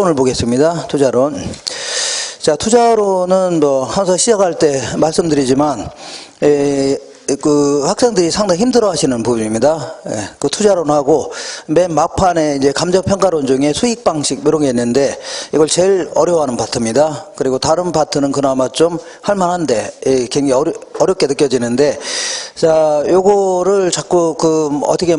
투자론을 보겠습니다. 투자론. 자, 투자론은 뭐 항상 시작할 때 말씀드리지만 그 학생들이 상당히 힘들어하시는 부분입니다. 그 투자론하고 맨 막판에 이제 감정평가론 중에 수익 방식 이런 게 있는데 이걸 제일 어려워하는 파트입니다. 그리고 다른 파트는 그나마 좀 할만한데 굉장히 어렵게 느껴지는데, 자, 요거를 자꾸 어떻게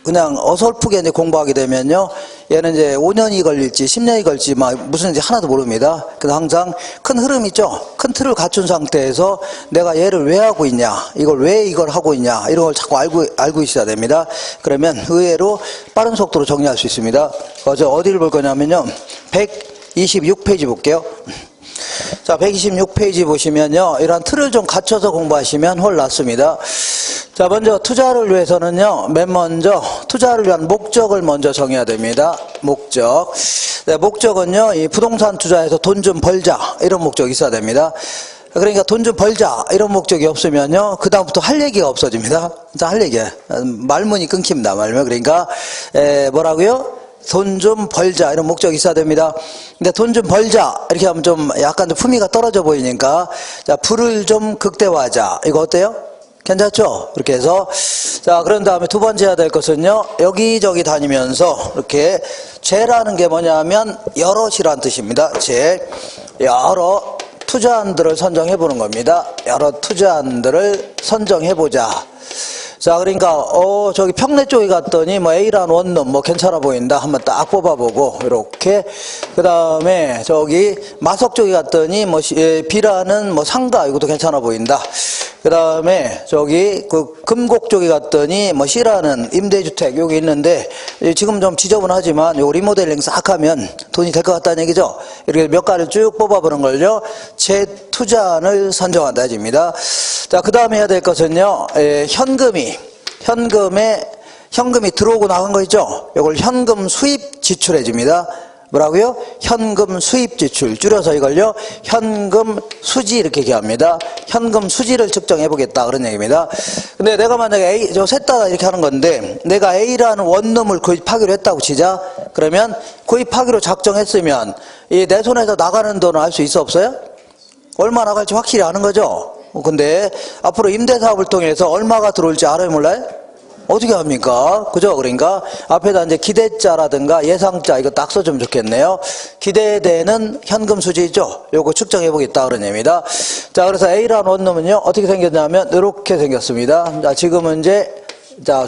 그냥 어설프게 이제 공부하게 되면요, 얘는 이제 5년이 걸릴지 10년이 걸릴지 무슨지 하나도 모릅니다. 그래서 항상 큰 흐름 있죠. 큰 틀을 갖춘 상태에서 내가 얘를 왜 하고 있냐, 이걸 하고 있냐, 이런 걸 자꾸 알고 있어야 됩니다. 그러면 의외로 빠른 속도로 정리할 수 있습니다. 어디를 볼 거냐면요, 126페이지 볼게요. 자, 126페이지 보시면요, 이런 틀을 좀 갖춰서 공부하시면 훨 낫습니다. 자, 먼저 투자를 위해서는요, 맨 먼저 투자를 위한 목적을 먼저 정해야 됩니다. 목적. 네, 목적은요, 이 부동산 투자에서 돈 좀 벌자, 이런 목적이 있어야 됩니다. 그러니까 돈 좀 벌자, 이런 목적이 없으면요, 그다음부터 할 얘기가 없어집니다. 자, 할 얘기. 말문이 끊깁니다, 말문. 그러니까, 뭐라고요? 돈 좀 벌자, 이런 목적이 있어야 됩니다. 근데 돈 좀 벌자, 이렇게 하면 좀 약간 좀 품위가 떨어져 보이니까, 자, 부를 좀 극대화하자. 이거 어때요? 괜찮죠? 이렇게 해서, 자, 그런 다음에 두 번째 해야 될 것은요, 여기저기 다니면서 이렇게 죄라는 게 뭐냐면 여럿이란 뜻입니다. 죄. 여러 투자안들을 선정해 보는 겁니다. 여러 투자안들을 선정해 보자. 자, 그러니까 저기 평내 쪽에 갔더니 뭐 A라는 원룸 뭐 괜찮아 보인다. 한번 딱 뽑아보고 이렇게. 그다음에 저기 마석 쪽에 갔더니 뭐 B라는 뭐 상가 이것도 괜찮아 보인다. 그다음에 저기 그 금곡 쪽에 갔더니 뭐 C라는 임대주택 여기 있는데 지금 좀 지저분하지만 요 리모델링 싹 하면 돈이 될 것 같다는 얘기죠. 이렇게 몇 가지를 쭉 뽑아보는 걸요, 재투자안을 선정한다 입니다. 자, 그 다음에 해야 될 것은요, 현금이 들어오고 나간 거 있죠? 이걸 현금 수입 지출해 줍니다. 뭐라고요? 현금 수입 지출. 줄여서 이걸요, 현금 수지 이렇게 얘기합니다. 현금 수지를 측정해 보겠다, 그런 얘기입니다. 근데 내가 만약에 셋 다 이렇게 하는 건데, 내가 A라는 원룸을 구입하기로 했다고 치자. 그러면 구입하기로 작정했으면 이 내 손에서 나가는 돈을 알 수 있어, 없어요? 얼마 나갈지 확실히 아는 거죠? 근데 앞으로 임대사업을 통해서 얼마가 들어올지 알아요, 몰라요? 어떻게 합니까? 그죠? 그러니까 앞에다 이제 기대자라든가 예상자 이거 딱 써주면 좋겠네요. 기대되는 현금 수지죠? 요거 측정해 보겠다, 그런 얘기입니다. 자, 그래서 A라는 원룸은요, 어떻게 생겼냐면 이렇게 생겼습니다. 자, 지금은 이제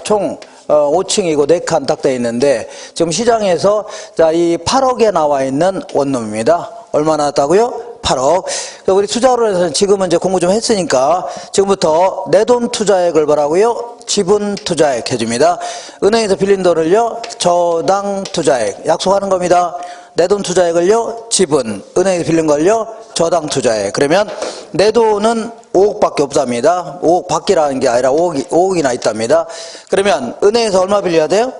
총 5층이고 4칸 딱 돼 있는데, 지금 시장에서 이 8억에 나와 있는 원룸입니다. 얼마 나왔다고요? 8억. 우리 투자론에서는 지금은 이제 공부 좀 했으니까 지금부터 내 돈 투자액을 뭐라고요? 지분 투자액 해줍니다. 은행에서 빌린 돈을요, 저당 투자액 약속하는 겁니다. 내 돈 투자액을요, 지분, 은행에서 빌린 걸요, 저당 투자액. 그러면 내 돈은 5억밖에 없답니다. 5억 밖이라는 게 아니라 5억이나 있답니다. 그러면 은행에서 얼마 빌려야 돼요?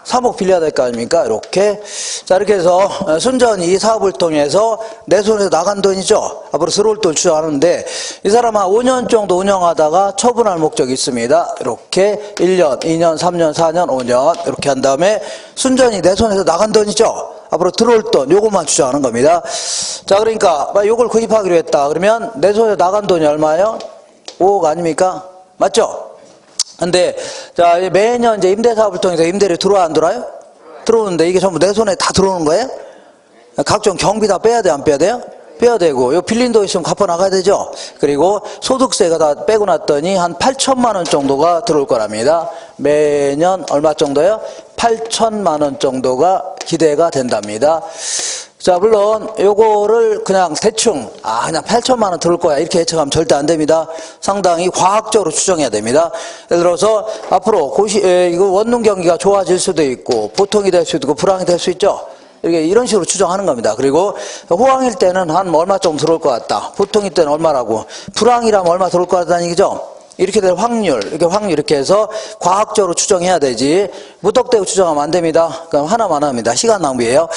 3억 빌려야 될 거 아닙니까? 이렇게. 자, 이렇게 해서 순전히 이 사업을 통해서 내 손에서 나간 돈이죠. 앞으로 들어올 돈 추정하는데, 이 사람 한 5년 정도 운영하다가 처분할 목적이 있습니다. 이렇게 1년, 2년, 3년, 4년, 5년 이렇게 한 다음에 순전히 내 손에서 나간 돈이죠. 앞으로 들어올 돈 요것만 추정하는 겁니다. 자, 그러니까 요걸 구입하기로 했다. 그러면 내 손에 나간 돈이 얼마예요? 5억 아닙니까? 맞죠? 근데 자, 매년 이제 임대사업을 통해서 임대료 들어와 안 들어와요? 들어오는데 이게 전부 내 손에 다 들어오는 거예요? 각종 경비 다 빼야 돼, 안 빼야 돼요? 빼야 되고, 요 빌린 돈 있으면 갚아 나가야 되죠. 그리고 소득세가 다 빼고 났더니 한 8천만 원 정도가 들어올 거랍니다. 매년 얼마 정도요? 8천만 원 정도가 기대가 된답니다. 자, 물론 요거를 그냥 대충 그냥 8천만 원 들을 거야 이렇게 예측하면 절대 안 됩니다. 상당히 과학적으로 추정해야 됩니다. 예를 들어서 앞으로 이거 원룸 경기가 좋아질 수도 있고 보통이 될 수도 있고 불황이 될 수 있죠. 이런 식으로 추정하는 겁니다. 그리고 호황일 때는 한 얼마 정도 들어올 것 같다. 보통일 때는 얼마라고. 불황이라면 얼마 들어올 것 같다는 얘기죠. 이렇게 될 확률, 이렇게 해서 과학적으로 추정해야 되지, 무턱대고 추정하면 안 됩니다. 그럼 하나만 합니다. 시간 낭비예요.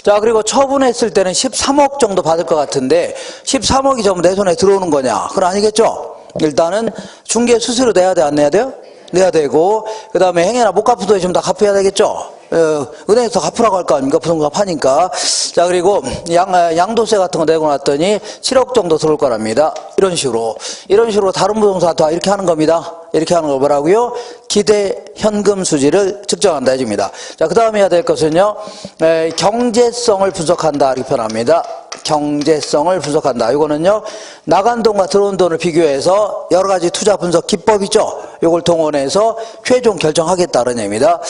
자, 그리고 처분했을 때는 13억 정도 받을 것 같은데, 13억이 전부 내 손에 들어오는 거냐? 그건 아니겠죠? 일단은 중개 수수료 내야 돼, 안 내야 돼요? 내야 되고, 그 다음에 행여나 못 갚은 돈이 좀 다 갚아야 되겠죠? 은행에서 갚으라고 할 거 아닙니까? 부동산 파니까. 자, 그리고 양도세 같은 거 내고 났더니 7억 정도 들어올 거랍니다. 이런 식으로 다른 부동산 다 이렇게 하는 겁니다. 이렇게 하는 거 뭐라고요? 기대 현금 수지를 측정한다 해줍니다. 자, 그 다음에 해야 될 것은요, 경제성을 분석한다 이렇게 표현합니다. 경제성을 분석한다. 이거는요, 나간 돈과 들어온 돈을 비교해서 여러 가지 투자 분석 기법 있죠? 이걸 동원해서 최종 결정하겠다는 얘기입니다.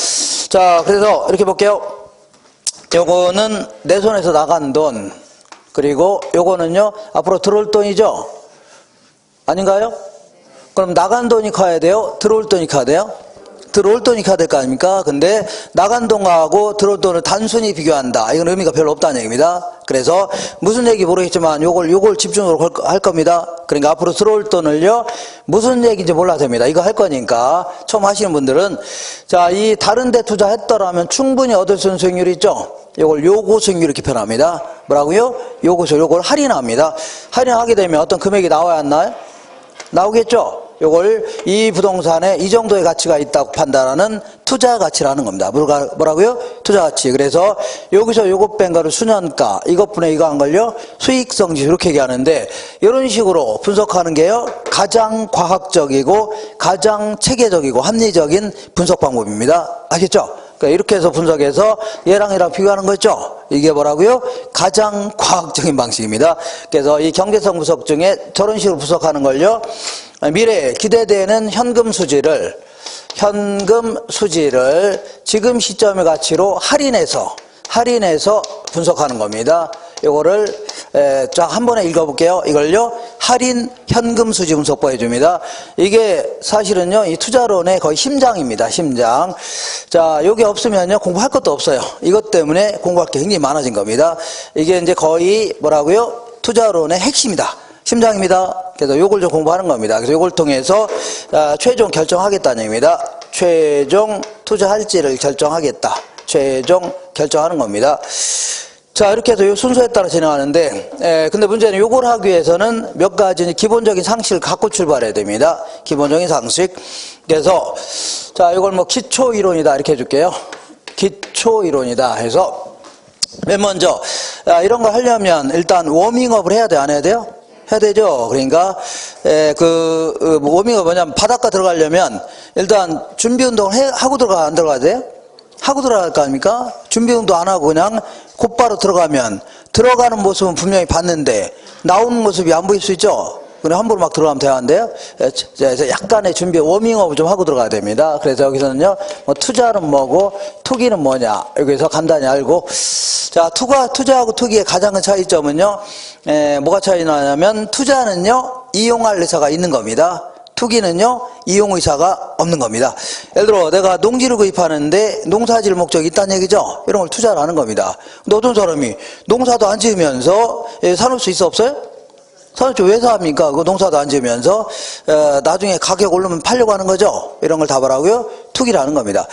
자, 그래서 이렇게 볼게요. 요거는 내 손에서 나간 돈, 그리고 요거는요, 앞으로 들어올 돈이죠? 아닌가요? 그럼 나간 돈이 커야 돼요? 들어올 돈이 커야 돼요? 들어올 돈이 커야 될 거 아닙니까? 근데 나간 돈하고 들어올 돈을 단순히 비교한다. 이건 의미가 별로 없다는 얘기입니다. 그래서 무슨 얘기 모르겠지만 요걸 집중적으로 할 겁니다. 그러니까 앞으로 들어올 돈을요, 무슨 얘기인지 몰라도 됩니다. 이거 할 거니까 처음 하시는 분들은, 자, 이 다른 데 투자했더라면 충분히 얻을 수 있는 수익률이 있죠? 요걸 요구 수익률 이렇게 표현합니다. 뭐라고요? 요걸 할인합니다. 할인하게 되면 어떤 금액이 나와야 안 나와요? 나오겠죠? 요걸 이 부동산에 이 정도의 가치가 있다고 판단하는 투자 가치라는 겁니다. 뭐라고요? 투자 가치. 그래서 여기서 요것 뺀 거를 수년가, 이것분의 이거 한 걸요, 수익성 지수 이렇게 얘기하는데, 이런 식으로 분석하는 게요, 가장 과학적이고 가장 체계적이고 합리적인 분석 방법입니다. 아시겠죠? 그러니까 이렇게 해서 분석해서 얘랑 비교하는 거죠. 이게 뭐라고요? 가장 과학적인 방식입니다. 그래서 이 경제성 분석 중에 저런 식으로 분석하는 걸요, 미래에 기대되는 현금 수지를 지금 시점의 가치로 할인해서 분석하는 겁니다. 이거를 쫙 한 번에 읽어볼게요. 이걸요, 할인 현금 수지 분석법 해줍니다. 이게 사실은요, 이 투자론의 거의 심장입니다. 심장. 자, 요게 없으면요, 공부할 것도 없어요. 이것 때문에 공부할 게 굉장히 많아진 겁니다. 이게 이제 거의 뭐라고요? 투자론의 핵심이다. 심장입니다. 그래서 요걸 좀 공부하는 겁니다. 그래서 요걸 통해서 최종 결정하겠다는 얘기입니다. 최종 투자할지를 결정하겠다. 최종 결정하는 겁니다. 자, 이렇게 해서 요 순서에 따라 진행하는데, 근데 문제는 요걸 하기 위해서는 몇 가지 기본적인 상식을 갖고 출발해야 됩니다. 기본적인 상식. 그래서, 자, 이걸 뭐 기초이론이다 이렇게 해줄게요. 기초이론이다 해서, 맨 먼저, 이런 걸 하려면 일단 워밍업을 해야 돼, 안 해야 돼요? 해야 되죠. 그러니까 워밍업 뭐냐면 바닷가 들어가려면 일단 준비 운동을 하고 들어가, 안 들어가야 돼요? 하고 들어갈 거 아닙니까? 준비 운동 안 하고 그냥 곧바로 들어가면 들어가는 모습은 분명히 봤는데 나오는 모습이 안 보일 수 있죠. 그냥 함부로 막 들어가면 되는데요. 그래서 약간의 준비, 워밍업을 좀 하고 들어가야 됩니다. 그래서 여기서는요, 뭐 투자는 뭐고 투기는 뭐냐, 여기서 간단히 알고, 자, 투자하고 투기의 가장 큰 차이점은요, 뭐가 차이 나냐면 투자는요, 이용할 의사가 있는 겁니다. 투기는요, 이용 의사가 없는 겁니다. 예를 들어 내가 농지를 구입하는데 농사질 목적이 있다는 얘기죠. 이런 걸 투자를 하는 겁니다. 근데 어떤 사람이 농사도 안 지으면서 사놓을 수 있어, 없어요? 사놓죠. 왜 사합니까? 그 농사도 안 지으면서 나중에 가격 오르면 팔려고 하는 거죠. 이런 걸 다 뭐라고요? 투기라는 겁니다.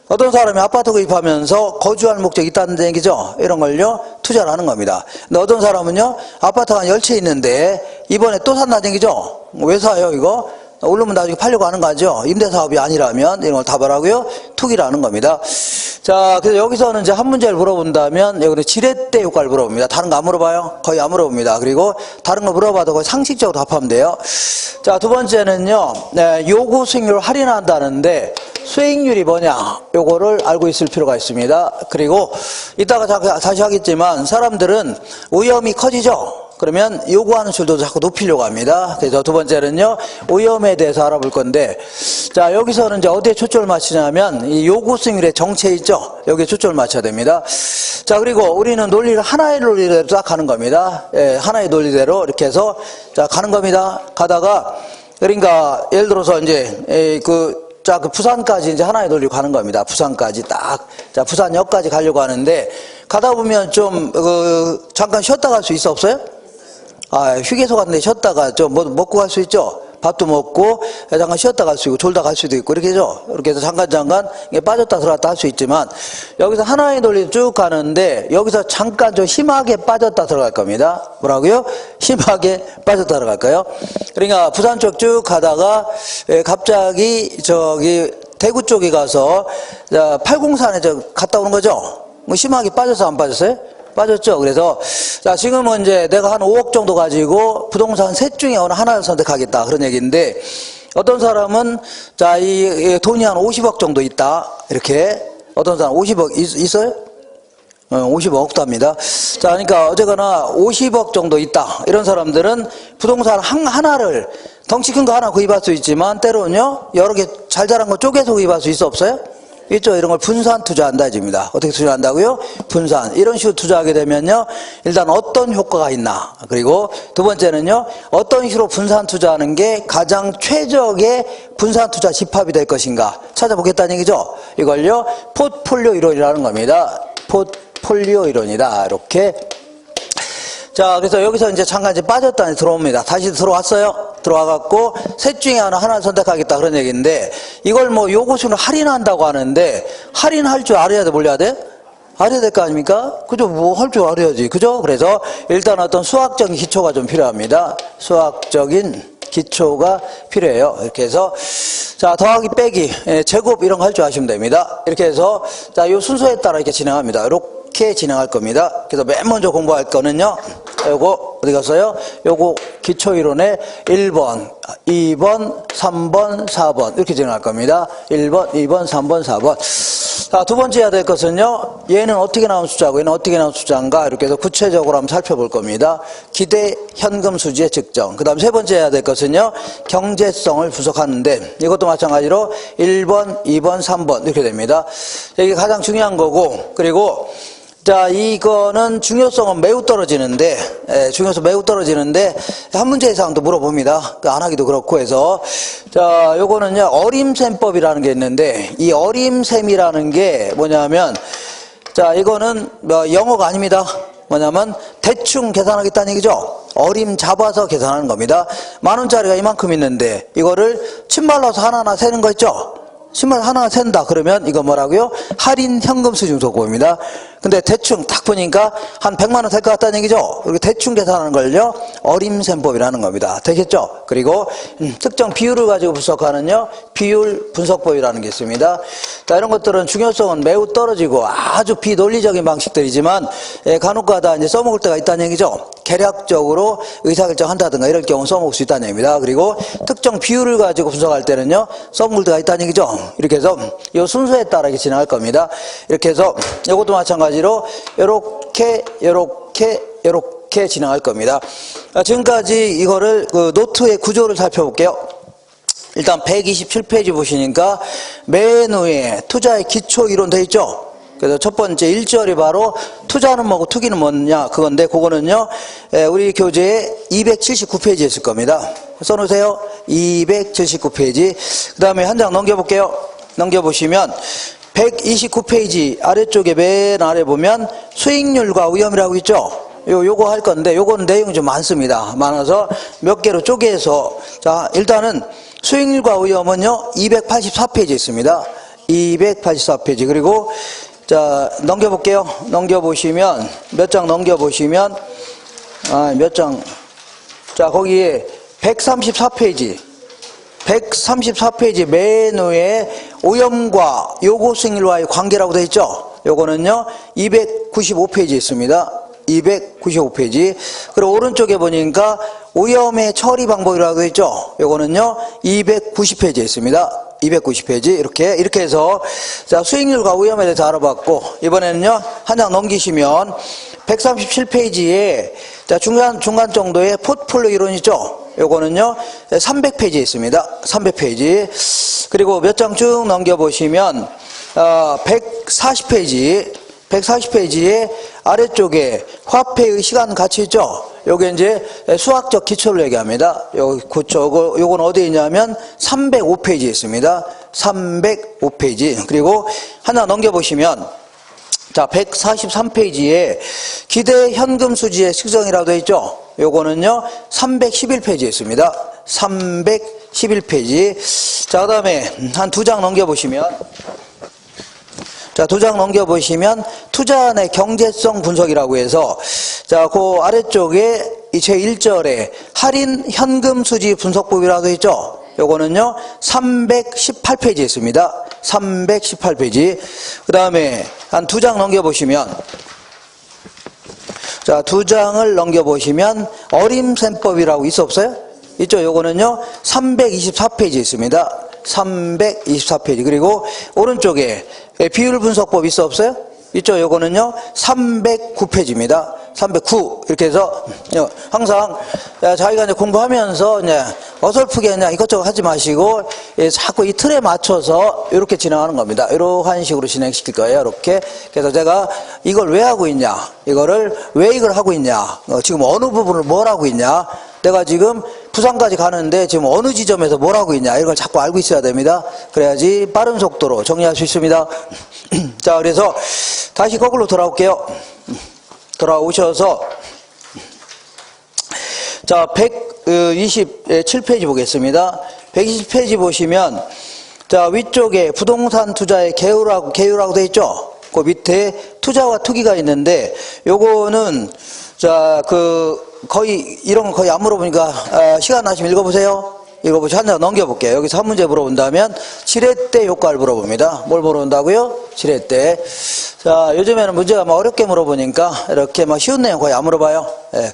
어떤 사람이 아파트 구입하면서 거주할 목적이 있다는 얘기죠. 이런 걸요, 투자를 하는 겁니다. 근데 어떤 사람은요, 아파트가 한 10채 있는데 이번에 또 산다는 얘기죠. 왜 사요, 이거? 오르면 나중에 팔려고 하는 거죠. 임대사업이 아니라면 이런 걸 다 뭐라고요? 투기라는 겁니다. 자, 그래서 여기서는 이제 한 문제를 물어본다면 여기는 지렛대 효과를 물어봅니다. 다른 거 안 물어봐요? 거의 안 물어봅니다. 그리고 다른 거 물어봐도 거의 상식적으로 답하면 돼요. 자, 두 번째는요, 요구 수익률을 할인한다는데 수익률이 뭐냐, 요거를 알고 있을 필요가 있습니다. 그리고 이따가 다시 하겠지만 사람들은 오염이 커지죠. 그러면 요구하는 수율도 자꾸 높이려고 합니다. 그래서 두 번째는요, 오염에 대해서 알아볼 건데, 자, 여기서는 이제 어디에 초점을 맞추냐면 이 요구 수익률의 정체 있죠. 여기에 초점을 맞춰야 됩니다. 자, 그리고 우리는 논리를 하나의 논리대로 딱 가는 겁니다. 하나의 논리대로 이렇게 해서 자, 가는 겁니다. 가다가 그러니까 예를 들어서 이제 그 부산까지 이제 하나의 논리로 가는 겁니다. 부산까지 딱, 자, 부산역까지 가려고 하는데 가다 보면 좀 잠깐 쉬었다 갈 수 있어, 없어요? 휴게소 같은 데 쉬었다가 좀 먹고 갈 수 있죠? 밥도 먹고 잠깐 쉬었다 갈 수 있고 졸다 갈 수도 있고 이렇게 죠. 이렇게 해서 잠깐 빠졌다 들어갔다 할 수 있지만 여기서 하나의 논리로 쭉 가는데 여기서 잠깐 좀 심하게 빠졌다 들어갈 겁니다. 뭐라고요? 심하게 빠졌다 들어갈까요? 그러니까 부산 쪽 쭉 가다가 갑자기 대구 쪽에 가서 804에 갔다 오는 거죠. 뭐 심하게 빠져서 안 빠졌어요? 빠졌죠. 그래서 자 지금은 이제 내가 한 5억 정도 가지고 부동산 셋 중에 어느 하나를 선택하겠다 그런 얘기인데, 어떤 사람은 자 이 돈이 한 50억 정도 있다 이렇게, 어떤 사람 50억 있어요? 50억 없답니다. 자, 그러니까 어쨌거나 50억 정도 있다 이런 사람들은 부동산 하나를, 덩치 큰 거 하나 구입할 수 있지만 때로는요 여러 개 잘 자란 거 쪼개서 구입할 수 있어 없어요? 있죠. 이런 걸 분산 투자한다 집니다. 어떻게 투자한다고요? 분산. 이런 식으로 투자하게 되면요, 일단 어떤 효과가 있나, 그리고 두 번째는요, 어떤 식으로 분산 투자하는 게 가장 최적의 분산 투자 집합이 될 것인가 찾아보겠다는 얘기죠. 이걸요 포트폴리오 이론이라는 겁니다. 포트폴리오 이론이다 이렇게. 자, 그래서 여기서 이제 잠깐 이제 빠졌다 들어옵니다. 다시 들어왔어요. 들어와갖고 셋 중에 하나를 선택하겠다 그런 얘기인데, 이걸 뭐 요것으로 할인한다고 하는데, 할인할 줄 알아야 돼, 몰라야 돼? 알아야 될 거 아닙니까? 그죠? 뭐 할 줄 알아야지. 그죠? 그래서 일단 어떤 수학적인 기초가 좀 필요합니다. 수학적인 기초가 필요해요. 이렇게 해서 자 더하기 빼기 제곱 이런 거 할 줄 아시면 됩니다. 이렇게 해서 자 요 순서에 따라 이렇게 진행합니다. 이렇게 진행할 겁니다. 그래서 맨 먼저 공부할 거는요, 요거 어디 갔어요? 요거 기초이론의 1번, 2번, 3번, 4번 이렇게 진행할 겁니다. 1번, 2번, 3번, 4번. 자, 두 번째 해야 될 것은요, 얘는 어떻게 나온 숫자고 얘는 어떻게 나온 숫자인가 이렇게 해서 구체적으로 한번 살펴볼 겁니다. 기대 현금 수지의 측정. 그 다음 세 번째 해야 될 것은요, 경제성을 분석하는데, 이것도 마찬가지로 1번, 2번, 3번 이렇게 됩니다. 이게 가장 중요한 거고, 그리고 자, 이거는 중요성은 매우 떨어지는데, 중요성 매우 떨어지는데, 한 문제 이상도 물어봅니다. 안 하기도 그렇고 해서. 자, 요거는요, 어림셈법이라는 게 있는데, 이 어림셈이라는 게 뭐냐면, 자, 이거는 뭐 영어가 아닙니다. 뭐냐면, 대충 계산하겠다는 얘기죠. 어림 잡아서 계산하는 겁니다. 10,000원짜리가 이만큼 있는데, 이거를 침발라서 하나하나 세는 거 있죠? 신발 하나 센다 그러면 이거 뭐라고요? 할인 현금 수중소급입니다. 근데 대충 딱 보니까 한 100만 원 될 것 같다는 얘기죠. 그리고 대충 계산하는 걸요 어림셈법이라는 겁니다. 되겠죠? 그리고 특정 비율을 가지고 분석하는요 비율 분석법이라는 게 있습니다. 자, 이런 것들은 중요성은 매우 떨어지고 아주 비논리적인 방식들이지만 간혹가다 이제 써먹을 때가 있다는 얘기죠. 계략적으로 의사결정한다든가 이럴 경우 써먹을 수 있다는 얘기입니다. 그리고 특정 비율을 가지고 분석할 때는요 써먹을 때가 있다는 얘기죠. 이렇게 해서 이 순서에 따라 이렇게 진행할 겁니다. 이렇게 해서 이것도 마찬가지로 이렇게 진행할 겁니다. 지금까지 이거를 그 노트의 구조를 살펴볼게요. 일단 127페이지 보시니까 맨 위에 투자의 기초 이론 돼 있죠. 그래서 첫 번째 1절이 바로 투자는 뭐고 투기는 뭐냐 그건데, 그거는요 우리 교재에 279페이지에 있을 겁니다. 써놓으세요. 279페이지. 그 다음에 한 장 넘겨볼게요. 넘겨보시면 129페이지 아래쪽에 맨 아래 보면 수익률과 위험이라고 있죠. 요거 할 건데, 요거는 내용이 좀 많습니다. 많아서 몇 개로 쪼개서, 자, 일단은 수익률과 위험은요 284페이지에 있습니다. 284페이지. 그리고 자, 넘겨볼게요. 넘겨보시면, 몇 장 넘겨보시면, 몇 장, 자, 거기에 134페이지. 134페이지 맨 위에 오염과 요구 수익률과의 관계라고 되어 있죠. 요거는요, 295페이지에 있습니다. 295페이지. 그리고 오른쪽에 보니까 오염의 처리 방법이라고 되어 있죠. 요거는요, 290페이지에 있습니다. 290페이지. 이렇게 해서, 자, 수익률과 오염에 대해서 알아봤고, 이번에는요, 한 장 넘기시면, 137페이지에, 자, 중간 정도의 포트폴리오 이론 있죠? 요거는요, 300페이지에 있습니다. 300페이지. 그리고 몇 장 쭉 넘겨보시면, 140페이지에 아래쪽에 화폐의 시간 가치 있죠? 요게 이제 수학적 기초를 얘기합니다. 요건 어디에 있냐면 305페이지에 있습니다. 305페이지. 그리고 하나 넘겨보시면, 자, 143페이지에 기대 현금 수지의 측정이라고 되어 있죠? 요거는요, 311페이지에 있습니다. 311페이지. 자, 그 다음에 한 두 장 넘겨보시면, 자, 두 장 넘겨보시면 투자안의 경제성 분석이라고 해서, 자, 그 아래쪽에 제 1절에 할인 현금 수지 분석법이라고 되어 있죠? 요거는요 318페이지에 있습니다. 318페이지. 그 다음에 한 2장 넘겨보시면, 자, 2장을 넘겨보시면 어림셈법이라고 있어 없어요? 있죠. 요거는요 324페이지에 있습니다. 324페이지. 그리고 오른쪽에 비율 분석법 있어 없어요? 있죠. 요거는요 309페이지입니다. 309. 이렇게 해서 항상 자기가 이제 공부하면서 이제 어설프게 그냥 이것저것 하지 마시고 자꾸 이 틀에 맞춰서 이렇게 진행하는 겁니다. 이러한 식으로 진행시킬 거예요. 이렇게. 그래서 제가 이걸 왜 하고 있냐, 이거를 왜 이걸 하고 있냐, 지금 어느 부분을 뭘 하고 있냐, 내가 지금 부산까지 가는데 지금 어느 지점에서 뭘 하고 있냐, 이걸 자꾸 알고 있어야 됩니다. 그래야지 빠른 속도로 정리할 수 있습니다. 자, 그래서 다시 거꾸로 돌아올게요. 돌아오셔서, 자, 127페이지 보겠습니다. 120페이지 보시면, 자, 위쪽에 부동산 투자의 개요라고 돼 있죠? 그 밑에 투자와 투기가 있는데, 요거는, 자, 거의, 이런 거 거의 안 물어보니까, 시간 나시면 읽어보세요. 읽어보시고 한 장 넘겨볼게요. 여기서 한 문제 물어본다면, 지렛대 효과를 물어봅니다. 뭘 물어본다고요? 지렛대. 자, 요즘에는 문제가 막 어렵게 물어보니까, 이렇게 막 쉬운 내용 거의 안 물어봐요. 예.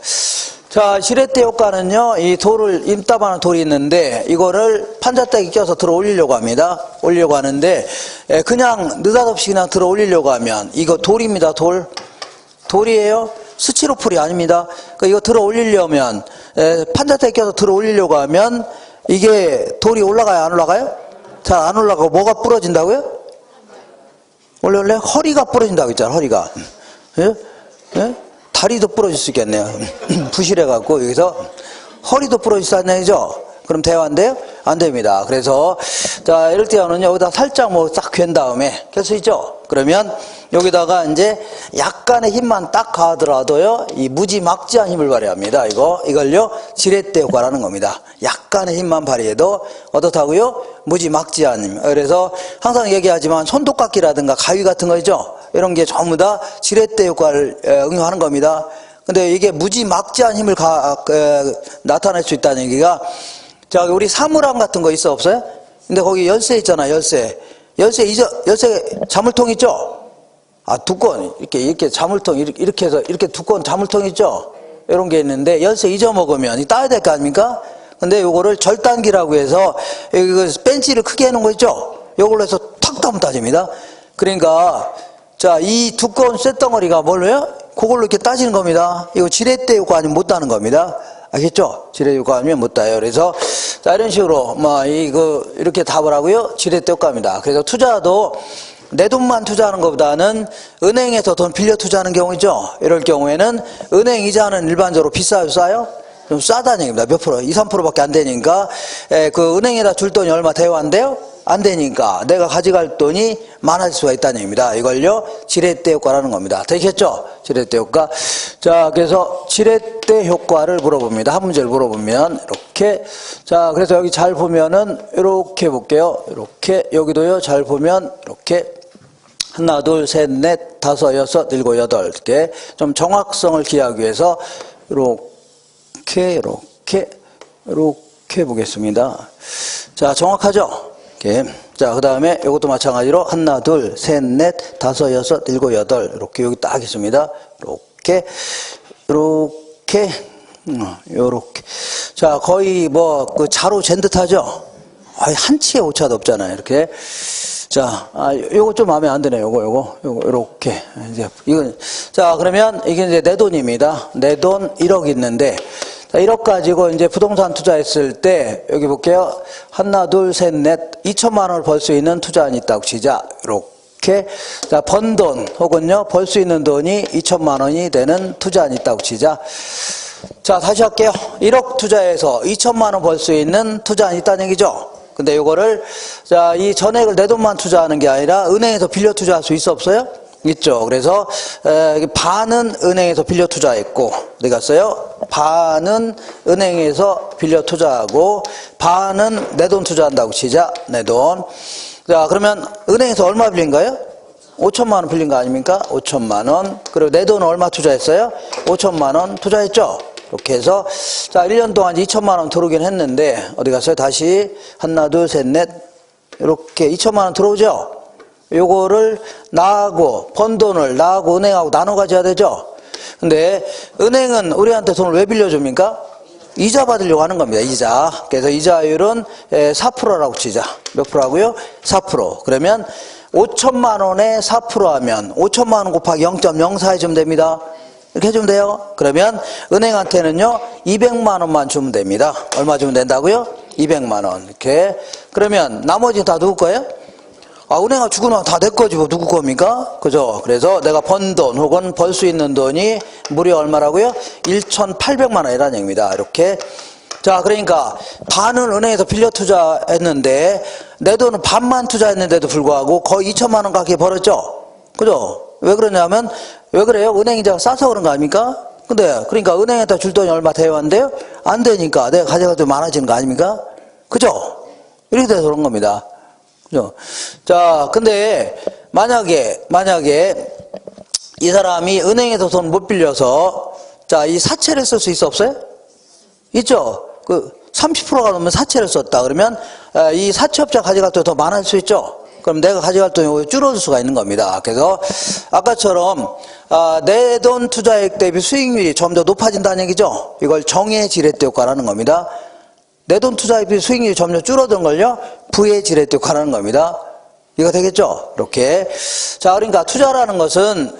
자, 지렛대 효과는요, 이 돌을, 임따바는 돌이 있는데, 이거를 판자대기 껴서 들어 올리려고 합니다. 올리려고 하는데, 그냥 느닷없이 그냥 들어 올리려고 하면, 이거 돌입니다, 돌. 돌이에요? 스티로폴이 아닙니다. 이거 들어 올리려면, 판자대기 껴서 들어 올리려고 하면, 이게 돌이 올라가요, 안 올라가요? 잘 안 올라가고 뭐가 부러진다고요? 원래 허리가 부러진다고 했잖아, 허리가. 예? 예? 다리도 부러질 수 있겠네요. 부실해갖고, 여기서 허리도 부러질 수 있는 얘기죠? 그럼 돼요, 안 돼요? 안 됩니다. 그래서, 자, 이럴 때는 여기다 살짝 뭐 싹 괜 다음에, 켤 수 있죠? 그러면 여기다가 이제 약간의 힘만 딱 가하더라도요, 이 무지막지한 힘을 발휘합니다. 이걸요, 지렛대 효과라는 겁니다. 약간의 힘만 발휘해도 어떻다고요? 무지막지한 힘. 그래서 항상 얘기하지만 손톱깎이라든가 가위 같은 거 있죠? 이런 게 전부 다 지렛대 효과를 응용하는 겁니다. 근데 이게 무지막지한 힘을 나타낼 수 있다는 얘기가, 자, 우리 사물함 같은 거 있어 없어요? 근데 거기 열쇠 있잖아, 열쇠 자물통 있죠? 아, 두꺼운, 이렇게 자물통, 이렇게 해서, 이렇게 두꺼운 자물통 있죠? 이런 게 있는데, 열쇠 잊어먹으면, 따야 될 거 아닙니까? 근데 요거를 절단기라고 해서, 여기 벤치를 크게 해놓은 거 있죠? 요걸로 해서 탁 따면 따집니다. 그러니까, 자, 이 두꺼운 쇳덩어리가 뭘로요? 그걸로 이렇게 따지는 겁니다. 이거 지렛대 효과 아니면 못 따는 겁니다. 알겠죠? 지렛대 효과 아니면 못 따요. 그래서, 자, 이런 식으로, 이렇게 답을 하고요. 지렛대 효과입니다. 그래서 투자도 내 돈만 투자하는 것보다는 은행에서 돈 빌려 투자하는 경우죠. 이럴 경우에는 은행 이자는 일반적으로 비싸요, 싸요? 좀 싸다는 얘기입니다. 몇 프로? 2, 3%밖에 안 되니까, 그 은행에다 줄 돈이 얼마 돼요? 안 돼요? 안 되니까 내가 가져갈 돈이 많아질 수가 있다는 얘기입니다. 이걸요, 지렛대 효과라는 겁니다. 되겠죠? 지렛대 효과. 자, 그래서 지렛대 효과를 물어봅니다. 한 문제를 물어보면, 이렇게. 자, 그래서 여기 잘 보면은, 이렇게 볼게요. 이렇게. 여기도요, 잘 보면, 이렇게. 하나, 둘, 셋, 넷, 다섯, 여섯, 일곱, 여덟. 이렇게. 좀 정확성을 기하기 위해서, 이렇게 보겠습니다. 자, 정확하죠? 이렇게. 자, 그 다음에 이것도 마찬가지로 하나, 둘, 셋, 넷, 다섯, 여섯, 일곱, 여덟. 이렇게 여기 딱 있습니다. 요렇게. 자, 거의 그 자로 잰 듯하죠? 한 치의 오차도 없잖아요. 이렇게. 자, 요거 좀 마음에 안 드네요. 요거, 요렇게. 이제, 이건. 자, 그러면 이게 이제 내 돈입니다. 내 돈 1억 있는데, 자, 1억 가지고 이제 부동산 투자했을 때, 여기 볼게요. 하나, 둘, 셋, 넷, 2천만 원을 벌 수 있는 투자안이 있다고 치자. 이렇게. 자, 번 돈, 혹은요, 벌 수 있는 돈이 2천만 원이 되는 투자안이 있다고 치자. 자, 다시 할게요. 1억 투자해서 2천만 원 벌 수 있는 투자안이 있다는 얘기죠. 근데 이거를, 자, 이 전액을 내 돈만 투자하는 게 아니라 은행에서 빌려 투자할 수 있어 없어요? 있죠. 그래서 반은 은행에서 빌려 투자했고, 어디 갔어요? 반은 은행에서 빌려 투자하고, 반은 내 돈 투자한다고 치자. 내 돈. 자, 그러면 은행에서 얼마 빌린가요? 5천만 원 빌린 거 아닙니까? 5천만 원. 그리고 내 돈은 얼마 투자했어요? 5천만 원 투자했죠. 이렇게 해서, 자, 1년 동안 2천만 원 들어오긴 했는데, 어디 갔어요? 다시, 하나, 둘, 셋, 넷. 이렇게 2천만 원 들어오죠? 요거를 나하고, 번 돈을 나하고 은행하고 나눠 가져야 되죠? 근데, 은행은 우리한테 돈을 왜 빌려줍니까? 이자 받으려고 하는 겁니다. 이자. 그래서 이자율은 4%라고 치자. 몇 프로라고요? 4%. 그러면 5천만 원에 4% 하면 5천만 원 곱하기 0.04 해주면 됩니다. 이렇게 해주면 돼요. 그러면 은행한테는요 200만 원만 주면 됩니다. 얼마 주면 된다고요? 200만 원. 이렇게. 그러면 나머지 다 누구 거예요? 아, 은행아 주고 나면 다 내 거지 뭐 누구 겁니까? 그죠? 그래서 내가 번 돈 혹은 벌 수 있는 돈이 무려 얼마라고요? 1,800만 원이라는 얘기입니다. 이렇게. 자, 그러니까 반은 은행에서 빌려 투자했는데 내 돈은 반만 투자했는데도 불구하고 거의 2천만 원 가까이 벌었죠? 그죠? 왜 그러냐면 왜 그래요? 은행이자가 싸서 그런 거 아닙니까? 근데 그러니까 은행에다 줄 돈이 얼마 돼야 안 돼요? 안 되니까 내가 가져갈 돈 많아지는 거 아닙니까? 그죠? 이렇게 돼서 그런 겁니다. 그죠? 자, 근데 만약에 이 사람이 은행에서 돈 못 빌려서 자, 이 사채를 쓸 수 있어 없어요? 있죠? 그 30%가 넘으면 사채를 썼다. 그러면 이 사채업자 가져갈 돈이 더 많을 수 있죠? 그럼 내가 가져갈 돈이 줄어들 수가 있는 겁니다. 그래서 아까처럼 내 돈 투자액 대비 수익률이 좀 더 높아진다는 얘기죠? 이걸 정의 지렛대 효과라는 겁니다. 내 돈 투자액 대비 수익률이 점점 줄어든 걸요? 부의 지렛대 효과라는 겁니다. 이거 되겠죠? 이렇게. 자, 그러니까 투자라는 것은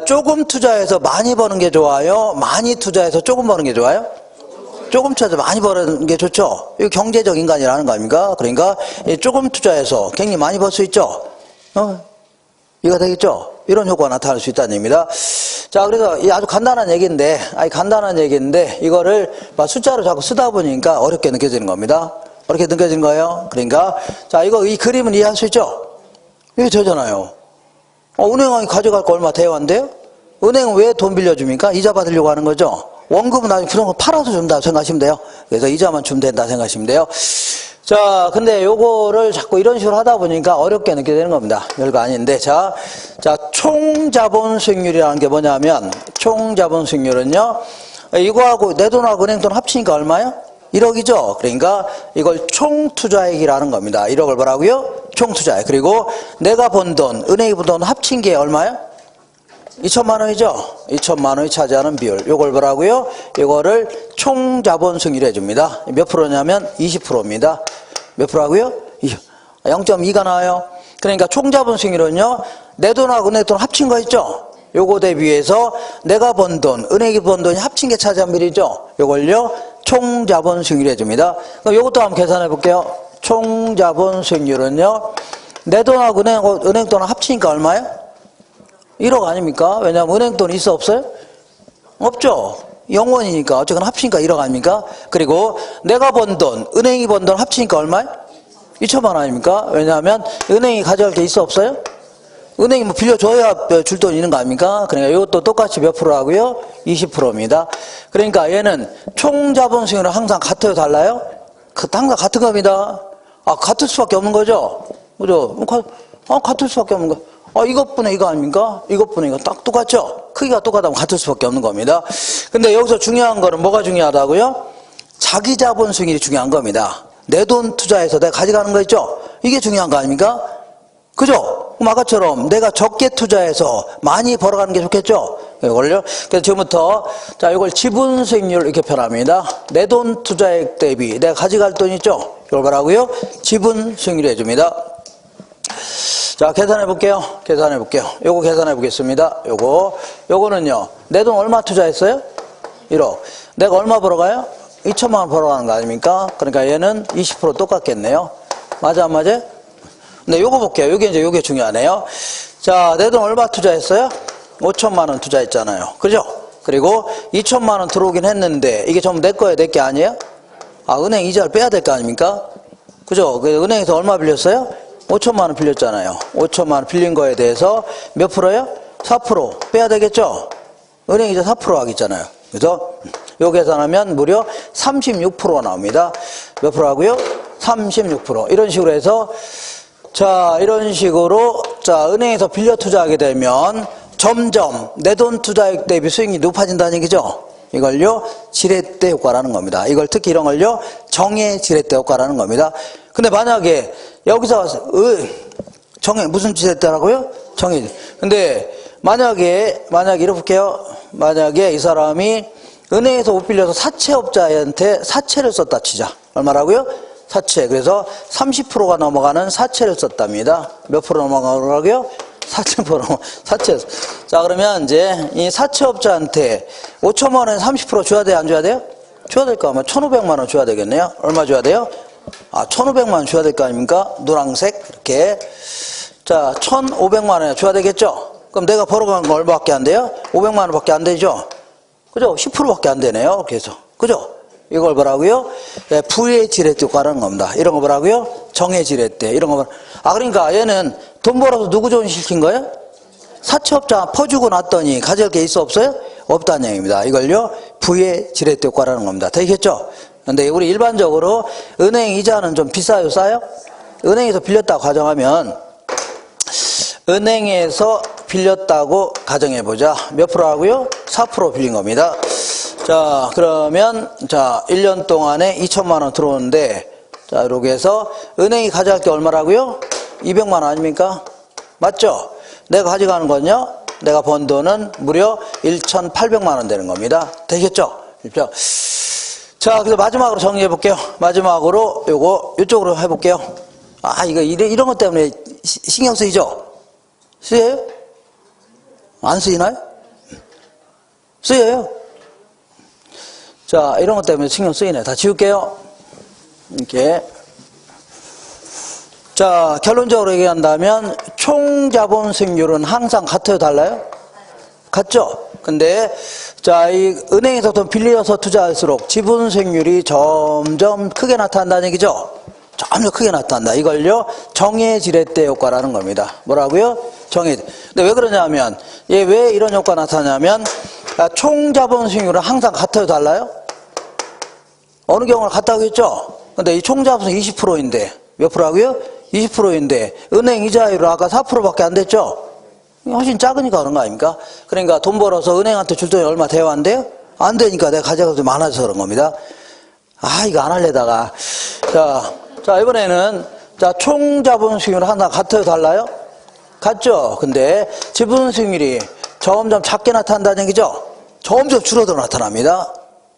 조금 투자해서 많이 버는 게 좋아요? 많이 투자해서 조금 버는 게 좋아요? 조금 투자해서 많이 버는 게 좋죠? 이거 경제적 인간이라는 거 아닙니까? 그러니까 조금 투자해서 굉장히 많이 벌 수 있죠? 이거 되겠죠? 이런 효과가 나타날 수 있다는 얘기입니다. 자, 그래서 이 아주 간단한 얘기인데, 이거를 막 숫자로 자꾸 쓰다 보니까 어렵게 느껴지는 겁니다. 어렵게 느껴지는 거예요. 그러니까, 자, 이 그림은 이해할 수 있죠? 이게 되잖아요. 은행이 가져갈 거 얼마 대여한대요? 은행은 왜 돈 빌려줍니까? 이자 받으려고 하는 거죠? 원금은 나중에 부동산 팔아서 준다 생각하시면 돼요. 그래서 이자만 주면 된다 생각하시면 돼요. 자, 근데 요거를 자꾸 이런 식으로 하다 보니까 어렵게 느껴지는 겁니다. 별거 아닌데. 자, 총자본 수익률이라는 게 뭐냐면, 총자본 수익률은요, 이거하고 내 돈하고 은행 돈 합치니까 얼마요? 1억이죠? 그러니까 이걸 총투자액이라는 겁니다. 1억을 뭐라고요? 총투자액. 그리고 내가 번 돈, 은행이 번 돈 합친 게 얼마요? 2천만 원이죠? 2천만 원이 차지하는 비율. 요걸 뭐라고요? 이거를 총자본 수익률 해줍니다. 몇 프로냐면 20%입니다. 몇 프로라고요? 0.2가 나와요. 그러니까 총자본 수익률은요, 내 돈하고 은행 돈 합친 거 있죠? 요거 대비해서 내가 번 돈, 은행이 번 돈이 합친 게 차지한 비율이죠? 요걸요, 총자본 수익률 해줍니다. 그럼 요것도 한번 계산해 볼게요. 총자본 수익률은요, 내 돈하고 은행 돈 합치니까 얼마예요? 1억 아닙니까? 왜냐하면 은행 돈 있어 없어요? 없죠. 0원이니까 어쨌거나 합치니까 1억 아닙니까? 그리고 내가 번 돈, 은행이 번 돈 합치니까 얼마예요? 2천만 원 아닙니까? 왜냐하면 은행이 가져갈 게 있어 없어요? 은행이 뭐 빌려줘야 줄 돈 있는 거 아닙니까? 그러니까 이것도 똑같이 몇 프로라고요? 20%입니다. 그러니까 얘는 총자본 수익률은 항상 같아요, 달라요? 항상 같은 겁니다. 같을 수밖에 없는 거죠? 그죠? 같을 수밖에 없는 거. 이것분의 이거 아닙니까? 이것분의 이거 딱 똑같죠? 크기가 똑같다면 같을 수밖에 없는 겁니다. 근데 여기서 중요한 거는 뭐가 중요하다고요? 자기 자본 수익률이 중요한 겁니다. 내 돈 투자해서 내가 가져가는 거 있죠? 이게 중요한 거 아닙니까? 그죠? 그럼 아까처럼 내가 적게 투자해서 많이 벌어가는 게 좋겠죠? 이걸요? 그래서 지금부터, 자, 이걸 지분 수익률 이렇게 표현합니다. 내 돈 투자액 대비 내가 가져갈 돈 있죠? 이걸 뭐라고요? 지분 수익률 해줍니다. 자, 계산해 볼게요. 요거 계산해 보겠습니다. 요거는요, 내 돈 얼마 투자했어요? 1억. 내가 얼마 벌어가요? 2천만 원 벌어가는 거 아닙니까? 그러니까 얘는 20% 똑같겠네요. 맞아, 안 맞아? 근데 요거 볼게요. 요게 중요하네요. 자, 내 돈 얼마 투자했어요? 5천만 원 투자했잖아요. 그죠? 그리고 2천만 원 들어오긴 했는데, 이게 전부 내 거예요? 내 게 아니에요? 은행 이자를 빼야 될 거 아닙니까? 그죠? 은행에서 얼마 빌렸어요? 5천만 원 빌렸잖아요. 5천만 원 빌린 거에 대해서 몇 프로요? 4% 빼야 되겠죠? 은행 이자 4% 하겠잖아요. 그죠? 요 계산하면 무려 36%가 나옵니다. 몇 프로라고요? 36%. 이런 식으로 해서, 자, 은행에서 빌려 투자하게 되면 점점 내 돈 투자액 대비 수익이 높아진다는 얘기죠? 이걸요 지렛대 효과라는 겁니다. 이걸 특히 이런 걸요 정의 지렛대 효과라는 겁니다. 근데 만약에 여기서 정의 무슨 지렛대라고요? 정의. 근데 만약에 이렇게 볼게요. 만약에 이 사람이 은행에서 못 빌려서 사채업자한테 사채를 썼다 치자. 얼마라고요? 사채. 그래서 30%가 넘어가는 사채를 썼답니다. 몇 프로 넘어가라고요? 4,000%. 사채. 자, 그러면 이제 이 사채업자한테 5천만 원에 30% 줘야 돼요? 안 줘야 돼요? 줘야 될 거 아마 1,500만 원 줘야 되겠네요. 얼마 줘야 돼요? 1,500만 원 줘야 될 거 아닙니까? 노란색. 이렇게. 자, 1,500만 원에 줘야 되겠죠? 그럼 내가 벌어간 거 얼마밖에 안 돼요? 500만 원밖에 안 되죠? 그죠? 10%밖에 안 되네요. 그래서. 그죠? 이걸 뭐라고요? 예, 부의 지렛대 효과라는 겁니다. 이런 거 뭐라고요? 정의 지렛대. 이런 거 그러니까 얘는 돈 벌어서 누구 좋은 시킨 거예요? 사채업자 퍼주고 났더니 가져갈 게 있어 없어요? 없다는 얘기입니다. 이걸요 부의 지렛대 효과라는 겁니다. 되겠죠? 근데 우리 일반적으로 은행 이자는 좀 비싸요? 싸요? 은행에서 빌렸다고 가정하면 은행에서 빌렸다고 가정해보자. 몇 프로라고요? 4% 빌린 겁니다. 자, 그러면, 자, 1년 동안에 2천만 원 들어오는데, 자, 이렇게 해서, 은행이 가져갈 게 얼마라고요? 200만 원 아닙니까? 맞죠? 내가 가져가는 건요, 내가 번 돈은 무려 1,800만 원 되는 겁니다. 되겠죠? 자, 그래서 마지막으로 정리해 볼게요. 마지막으로 이쪽으로 해볼게요. 이런 것 때문에 신경 쓰이죠? 쓰여요? 안 쓰이나요? 쓰여요? 자, 이런 것 때문에 신경 쓰이네. 다 지울게요. 이렇게. 자, 결론적으로 얘기한다면, 총 자본 수익률은 항상 같아요? 달라요? 같죠? 근데, 자, 이 은행에서 돈 빌려서 투자할수록 지분 수익률이 점점 크게 나타난다는 얘기죠? 점점 크게 나타난다. 이걸요, 정의 지렛대 효과라는 겁니다. 뭐라고요? 정의. 근데 왜 그러냐면, 얘 왜 이런 효과가 나타나냐면, 총 자본 수익률은 항상 같아요? 달라요? 어느 경우는 같다고 했죠? 근데 이 총 자본 20%인데, 몇 프로라고요? 20%인데, 은행 이자율은 아까 4%밖에 안 됐죠? 훨씬 작으니까 그런 거 아닙니까? 그러니까 돈 벌어서 은행한테 줄 돈이 얼마 돼요? 안 돼요? 안 되니까 내가 가져가서 좀 많아져서 그런 겁니다. 이거 안 할래다가. 자, 이번에는, 자, 총 자본 수익률 하나 같아요? 달라요? 같죠? 근데 지분 수익률이 점점 작게 나타난다는 얘기죠? 점점 줄어들어 나타납니다.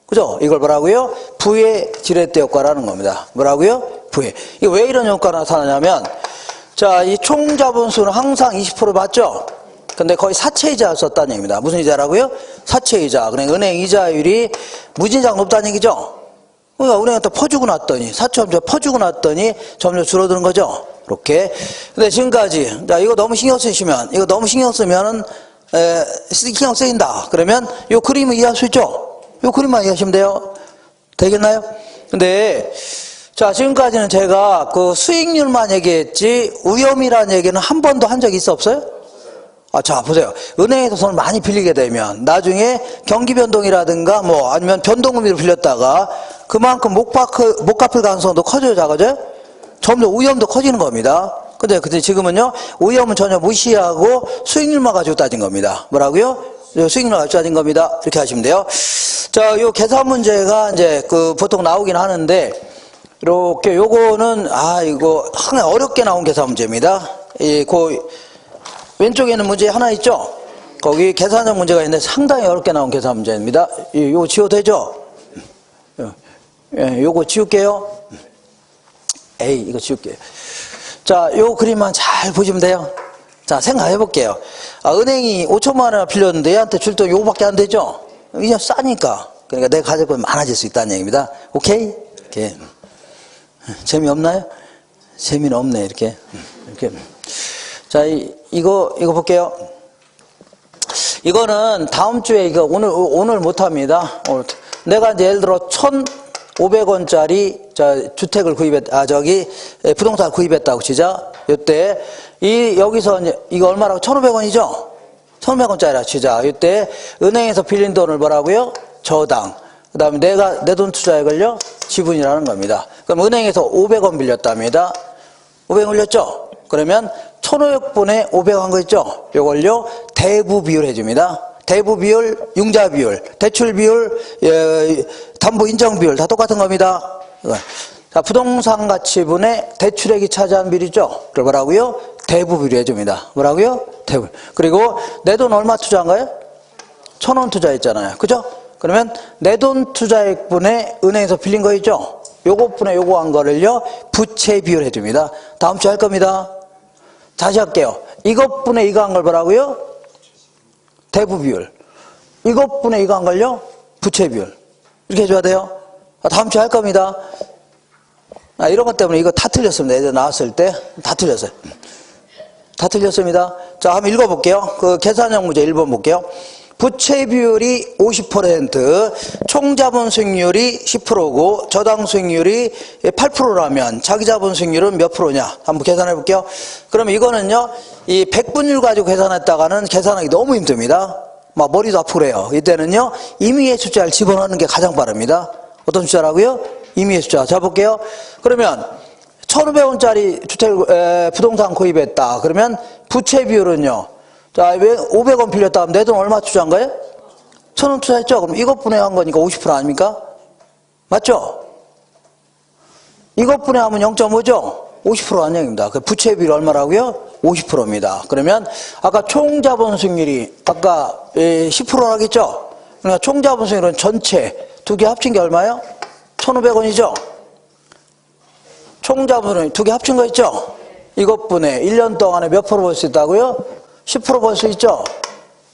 그죠? 이걸 뭐라고요? 부의 지렛대 효과라는 겁니다. 뭐라고요? 부의. 이게 왜 이런 효과가 나타나냐면, 자, 이 총 자본수는 항상 20% 맞죠? 근데 거의 사채이자를 썼다는 얘기입니다. 무슨 이자라고요? 사채이자. 그러니까 은행 이자율이 무진장 높다는 얘기죠? 그러니까 은행한테 퍼주고 났더니, 사채업자 퍼주고 났더니 점점 줄어드는 거죠? 이렇게. 근데 지금까지, 자, 이거 너무 신경 쓰시면, 신경 쓰인다. 그러면 이 그림을 이해할 수 있죠? 이 그림만 이해하시면 돼요. 되겠나요? 근데, 자, 지금까지는 제가 그 수익률만 얘기했지, 위험이라는 얘기는 한 번도 한 적이 있어 없어요? 자, 보세요. 은행에서 돈을 많이 빌리게 되면, 나중에 경기 변동이라든가, 아니면 변동금리를 빌렸다가, 그만큼 못 갚을 가능성도 커져요, 작아져요? 점점 위험도 커지는 겁니다. 근데 지금은요, 위험은 전혀 무시하고 수익률만 가지고 따진 겁니다. 뭐라고요? 수익률만 가지고 따진 겁니다. 이렇게 하시면 돼요. 자, 요 계산 문제가 이제 보통 나오긴 하는데, 이렇게 요거는, 이거 항상 어렵게 나온 계산 문제입니다. 왼쪽에는 문제 하나 있죠? 거기 계산형 문제가 있는데 상당히 어렵게 나온 계산 문제입니다. 요거 지워도 되죠? 요거 지울게요. 이거 지울게요. 자, 요 그림만 잘 보시면 돼요. 자, 생각해 볼게요. 은행이 5천만 원 빌렸는데 얘한테 줄 돈 요거밖에 안 되죠? 그냥 싸니까. 그러니까 내가 가질 건 많아질 수 있다는 얘기입니다. 오케이? 이렇게. 재미없나요? 재미는 없네, 이렇게. 자, 이거 볼게요. 이거는 다음 주에 오늘 못 합니다. 내가 이제 예를 들어 1,500원짜리 주택을 부동산을 구입했다고 치자. 이때, 여기서 이제 이거 얼마라고? 1,500원이죠? 1,500원짜리라 치자. 이때 은행에서 빌린 돈을 뭐라고요? 저당. 그 다음에 내 돈 투자액을요? 지분이라는 겁니다. 그럼 은행에서 500원 빌렸답니다. 500원 빌렸죠? 그러면 1,500분의 500 한 거 있죠? 요걸요, 대부 비율 해줍니다. 대부 비율, 융자 비율, 대출 비율, 담보 인정 비율 다 똑같은 겁니다. 자, 부동산 가치분의 대출액이 차지한 비율이죠. 그걸 뭐라고요? 대부 비율 해줍니다. 뭐라고요? 대부. 그리고 내 돈 얼마 투자한 거예요? 1,000원 투자했잖아요. 그죠? 그러면 내 돈 투자액분의 은행에서 빌린 거 있죠? 요것분의 요거 한 거를요, 부채 비율 해줍니다. 다음 주에 할 겁니다. 다시 할게요. 이것분의 이거 한 걸 뭐라고요? 대부 비율. 이것분의 이거 한 걸요? 부채 비율. 이렇게 해줘야 돼요. 다음 주에 할 겁니다. 이런 것 때문에 이거 다 틀렸습니다. 예전에 나왔을 때 다 틀렸어요. 다 틀렸습니다. 자, 한번 읽어볼게요. 그 계산형 문제 1번 볼게요. 부채 비율이 50%, 총 자본 수익률이 10%고 저당 수익률이 8%라면 자기 자본 수익률은 몇 프로냐? 한번 계산해 볼게요. 그러면 이거는요, 이 백분율 가지고 계산했다가는 계산하기 너무 힘듭니다. 막 머리도 아프고 그래요. 이때는요, 임의의 숫자를 집어넣는 게 가장 빠릅니다. 어떤 숫자라고요? 임의의 숫자. 자, 볼게요. 그러면 1,500원짜리 부동산 구입했다. 그러면 부채 비율은요, 자, 왜 500원 빌렸다 하면 내 돈 얼마 투자한 거예요? 1,000원 투자했죠? 그럼 이것분에 한 거니까 50% 아닙니까? 맞죠? 이것분에 하면 0.5죠? 50% 안녕입니다. 그 부채 비율 얼마라고요? 50%입니다. 그러면 아까 총 자본 수익률이 아까 10%라겠죠? 그러니까 총 자본 수익률은 전체 두 개 합친 게 얼마예요? 1,500원이죠? 총 자본 수익률 두 개 합친 거 있죠? 이것분에 1년 동안에 몇 프로 벌 수 있다고요? 10% 벌 수 있죠?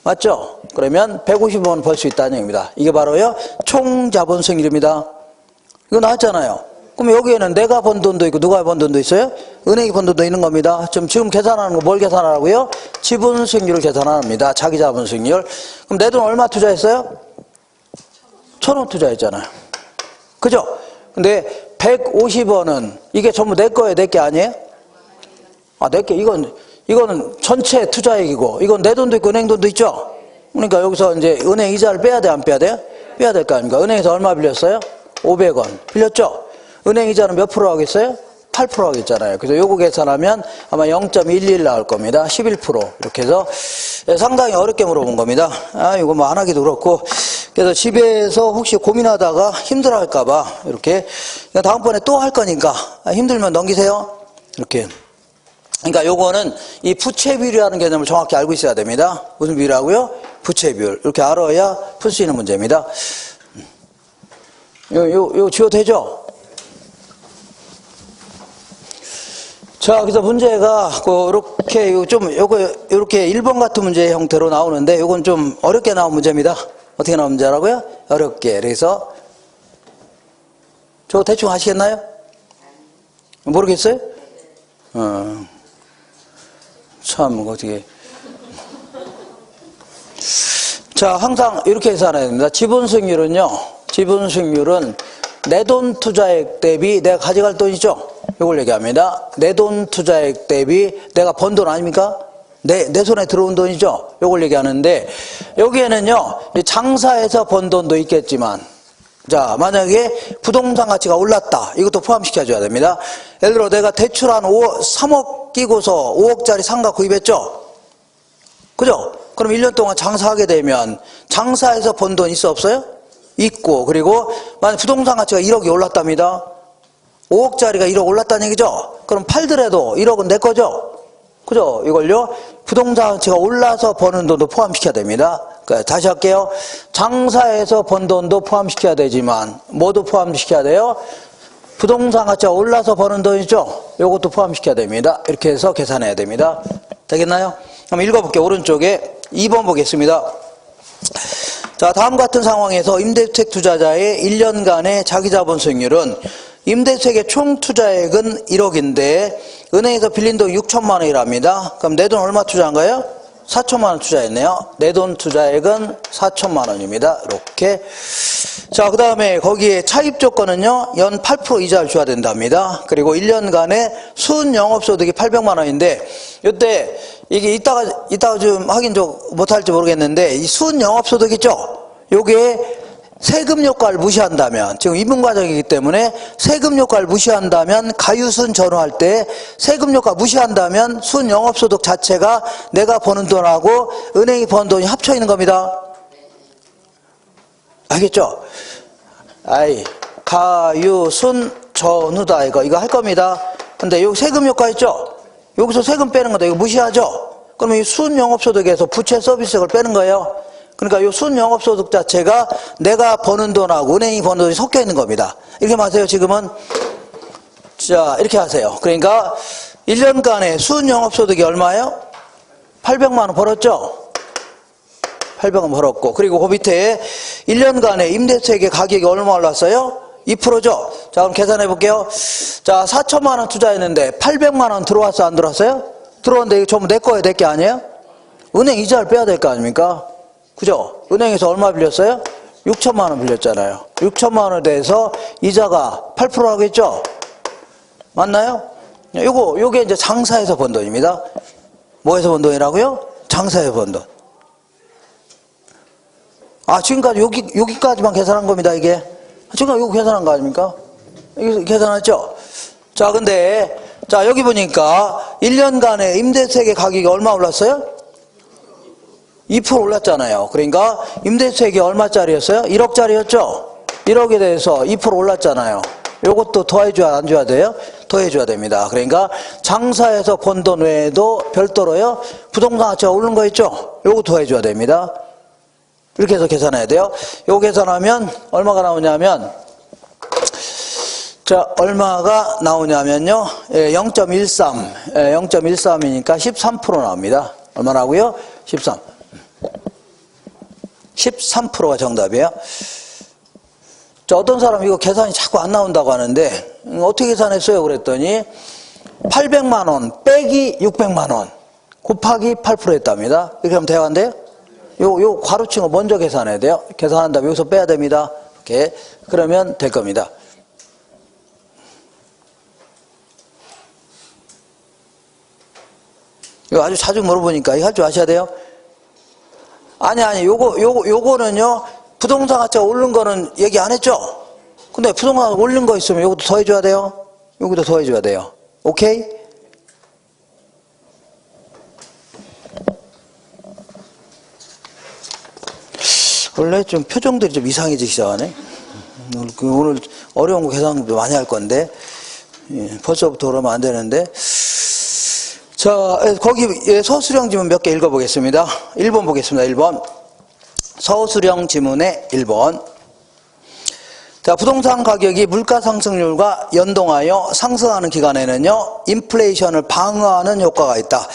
맞죠? 그러면 150원 벌 수 있다는 얘기입니다. 이게 바로요, 총 자본 수익률입니다. 이거 나왔잖아요. 그럼 여기에는 내가 번 돈도 있고 누가 번 돈도 있어요? 은행이 번 돈도 있는 겁니다. 지금 계산하는 거 뭘 계산하라고요? 지분 수익률을 계산합니다. 자기 자본 수익률. 그럼 내 돈 얼마 투자했어요? 1,000원 투자했잖아요. 그죠? 근데 150원은 이게 전부 내 거예요? 내 게 아니에요? 내 게, 이거는 전체 투자액이고, 이건 내 돈도 있고 은행 돈도 있죠? 그러니까 여기서 이제 은행 이자를 빼야 돼, 안 빼야 돼요? 빼야 될 거 아닙니까? 은행에서 얼마 빌렸어요? 500원. 빌렸죠? 은행 이자는 몇 프로 하겠어요? 8% 하겠잖아요. 그래서 요거 계산하면 아마 0.11 나올 겁니다. 11%. 이렇게 해서 상당히 어렵게 물어본 겁니다. 이거 뭐 안 하기도 그렇고. 그래서 집에서 혹시 고민하다가 힘들어 할까봐 이렇게. 다음번에 또 할 거니까 힘들면 넘기세요. 이렇게. 그러니까 요거는 이 부채 비율이라는 개념을 정확히 알고 있어야 됩니다. 무슨 비율이라고요? 부채 비율. 이렇게 알아야 풀 수 있는 문제입니다. 요 지워도 되죠? 자, 그래서 문제가 이렇게 이렇게 1번 같은 문제 형태로 나오는데 요건 좀 어렵게 나온 문제입니다. 어떻게 나온 문제라고요? 어렵게. 그래서 저거 대충 아시겠나요? 모르겠어요? 참 어떻게. 자, 항상 이렇게 계산해야 됩니다. 지분 수익률은요, 지분 수익률은 내 돈 투자액 대비 내가 가져갈 돈이죠? 이걸 얘기합니다. 내 돈 투자액 대비 내가 번 돈 아닙니까? 내 손에 들어온 돈이죠? 이걸 얘기하는데, 여기에는요, 장사해서 번 돈도 있겠지만, 자, 만약에 부동산 가치가 올랐다. 이것도 포함시켜줘야 됩니다. 예를 들어 내가 대출 한 3억 끼고서 5억짜리 상가 구입했죠? 그죠? 그럼 1년 동안 장사하게 되면 장사해서 번 돈 있어 없어요? 있고, 그리고 만약 부동산 가치가 1억이 올랐답니다. 5억짜리가 1억 올랐다는 얘기죠? 그럼 팔더라도 1억은 내 거죠? 그죠? 이걸요, 부동산 가치가 올라서 버는 돈도 포함시켜야 됩니다. 다시 할게요. 장사해서 번 돈도 포함시켜야 되지만, 뭐도 포함시켜야 돼요? 부동산 가치가 올라서 버는 돈이죠? 이것도 포함시켜야 됩니다. 이렇게 해서 계산해야 됩니다. 되겠나요? 한번 읽어볼게요. 오른쪽에 2번 보겠습니다. 자, 다음 같은 상황에서 임대주택 투자자의 1년간의 자기 자본 수익률은 임대주택의 총 투자액은 1억인데 은행에서 빌린 돈 6천만 원이랍니다. 그럼 내 돈 얼마 투자한 거예요? 4천만 원 투자했네요. 내 돈 투자액은 4천만 원입니다. 이렇게. 자, 그 다음에 거기에 차입 조건은요, 연 8% 이자를 줘야 된답니다. 그리고 1년간의 순 영업소득이 800만 원인데, 이때 이게 이따가 좀 확인 좀 못할지 모르겠는데, 이 순 영업소득 있죠? 요게 세금 효과를 무시한다면, 지금 이분 과정이기 때문에 세금 효과를 무시한다면, 가유순 전후할 때 세금 효과 무시한다면 순 영업소득 자체가 내가 버는 돈하고 은행이 버는 돈이 합쳐 있는 겁니다. 알겠죠? 아이, 가유순 전후다, 이거 할 겁니다. 근데 여기 세금 효과 있죠? 여기서 세금 빼는 건데 이거 무시하죠? 그러면 이 순 영업소득에서 부채 서비스액을 빼는 거예요. 그러니까 이 순 영업소득 자체가 내가 버는 돈하고 은행이 버는 돈이 섞여 있는 겁니다. 이렇게 하세요, 지금은. 자, 이렇게 하세요. 그러니까 1년간의 순 영업소득이 얼마예요? 800만 원 벌었죠? 800원 벌었고, 그리고 그 밑에 1년간의 임대주택의 가격이 얼마 올랐어요? 2%죠? 자, 그럼 계산해 볼게요. 자, 4천만 원 투자했는데 800만 원 들어왔어, 안 들어왔어요? 들어왔는데 이거 전부 내 거예요, 내 게 아니에요? 은행 이자를 빼야 될 거 아닙니까? 그죠? 은행에서 얼마 빌렸어요? 6천만 원 빌렸잖아요. 6천만 원에 대해서 이자가 8% 하겠죠? 맞나요? 요게 이제 장사에서 번 돈입니다. 뭐에서 번 돈이라고요? 장사에서 번 돈. 아, 지금까지 여기까지만 계산한 겁니다, 이게. 지금 이거 계산한 거 아닙니까? 이거 계산했죠? 자, 근데, 자, 여기 보니까 1년간의 임대주택의 가격이 얼마 올랐어요? 2% 올랐잖아요. 그러니까 임대주택이 얼마짜리였어요? 1억짜리였죠? 1억에 대해서 2% 올랐잖아요. 요것도 더해줘야 안 줘야 돼요? 더해줘야 됩니다. 그러니까 장사에서 번 돈 외에도 별도로요, 부동산 가치가 오른 거 있죠? 요거 더해줘야 됩니다. 이렇게 해서 계산해야 돼요. 요거 계산하면 얼마가 나오냐면, 자, 얼마가 나오냐면요, 0.13, 0.13이니까 13% 나옵니다. 얼마라고요? 13%가 정답이에요. 자, 어떤 사람 이거 계산이 자꾸 안 나온다고 하는데, 어떻게 계산했어요? 그랬더니 800만 원 빼기 600만 원 곱하기 8% 했답니다. 이렇게 하면 돼요, 안 돼요? 요 괄호칭을 먼저 계산해야 돼요. 계산한 다음에 여기서 빼야 됩니다. 이렇게. 그러면 될 겁니다. 이거 아주 자주 물어보니까 이거 할 줄 아셔야 돼요. 아니, 요거는요, 부동산 가치가 오른 거는 얘기 안 했죠? 근데 부동산 오른 거 있으면 요것도 더해줘야 돼요. 여기도 더해줘야 돼요. 오케이? 원래 좀 표정들이 좀 이상해지기 시작하네. 오늘 어려운 거 계산도 많이 할 건데, 벌써부터 그러면 안 되는데. 자, 거기 서술형 지문 몇 개 읽어보겠습니다. 1번 보겠습니다. 1번. 서술형 지문의 1번. 자, 부동산 가격이 물가 상승률과 연동하여 상승하는 기간에는요, 인플레이션을 방어하는 효과가 있다.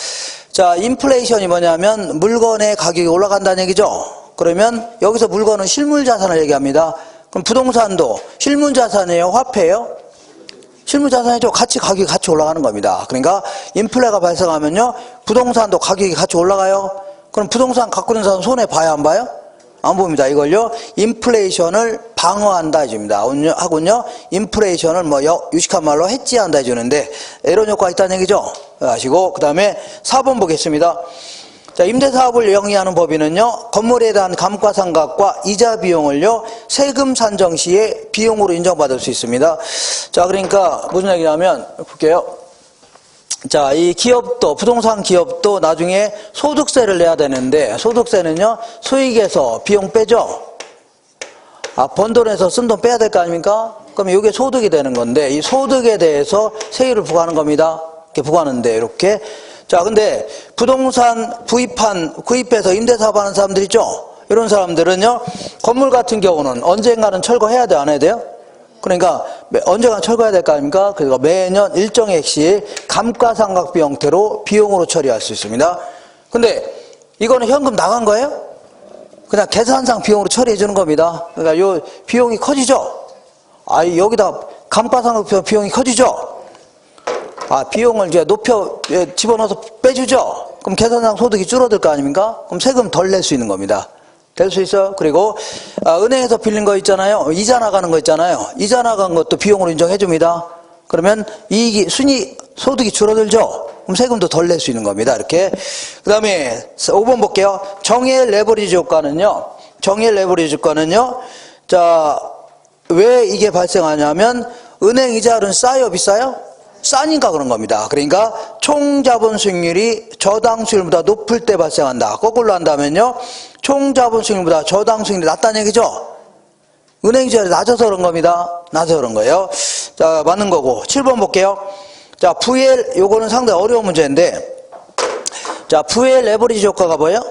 자, 인플레이션이 뭐냐면 물건의 가격이 올라간다는 얘기죠. 그러면 여기서 물건은 실물자산을 얘기합니다. 그럼 부동산도 실물자산이에요? 화폐예요? 실물자산이죠. 가격이 같이 올라가는 겁니다. 그러니까 인플레가 발생하면요, 부동산도 가격이 같이 올라가요. 그럼 부동산 갖고 있는 사람 손해 봐야 안 봐요? 안 봅니다. 이걸요, 인플레이션을 방어한다 해줍니다. 하군요, 인플레이션을 유식한 말로 해지한다 해주는데, 이런 효과가 있다는 얘기죠. 아시고, 그 다음에 4번 보겠습니다. 자, 임대사업을 영위하는 법인은요, 건물에 대한 감가상각과 이자 비용을요, 세금 산정 시에 비용으로 인정받을 수 있습니다. 자, 그러니까 무슨 얘기냐면, 볼게요. 자, 이 기업도, 부동산 기업도 나중에 소득세를 내야 되는데, 소득세는요, 수익에서 비용 빼죠? 아, 번 돈에서 쓴 돈 빼야 될 거 아닙니까? 그럼 이게 소득이 되는 건데, 이 소득에 대해서 세율을 부과하는 겁니다. 이렇게 부과하는데, 이렇게. 자, 근데 부동산 구입해서 임대사업 하는 사람들 있죠? 이런 사람들은요, 건물 같은 경우는 언젠가는 철거해야 돼, 안 해야 돼요? 그러니까 언젠가 철거해야 될 거 아닙니까? 그러니까 매년 일정의 액시 감가상각비 형태로 비용으로 처리할 수 있습니다. 근데 이거는 현금 나간 거예요? 그냥 계산상 비용으로 처리해 주는 겁니다. 그러니까 요 비용이 커지죠? 아, 여기다 감가상각비 비용이 커지죠? 아, 비용을 이제 집어넣어서 빼주죠? 그럼 계산상 소득이 줄어들 거 아닙니까? 그럼 세금 덜 낼 수 있는 겁니다. 될 수 있어요. 그리고 은행에서 빌린 거 있잖아요. 이자 나가는 거 있잖아요. 이자 나간 것도 비용으로 인정해 줍니다. 그러면 소득이 줄어들죠? 그럼 세금도 덜 낼 수 있는 겁니다. 이렇게. 그 다음에 5번 볼게요. 정의 레버리지 효과는요, 자, 왜 이게 발생하냐면 은행 이자율은 싸요, 비싸요? 싸니까 그런 겁니다. 그러니까 총 자본 수익률이 저당 수익률보다 높을 때 발생한다. 거꾸로 한다면요, 총 자본 수익률보다 저당 수익률이 낮다는 얘기죠. 은행 이자율이 낮아서 그런 겁니다. 낮아서 그런 거예요. 자, 맞는 거고. 7번 볼게요. 자, VL, 요거는 상당히 어려운 문제인데, 자, VL 레버리지 효과가 뭐예요?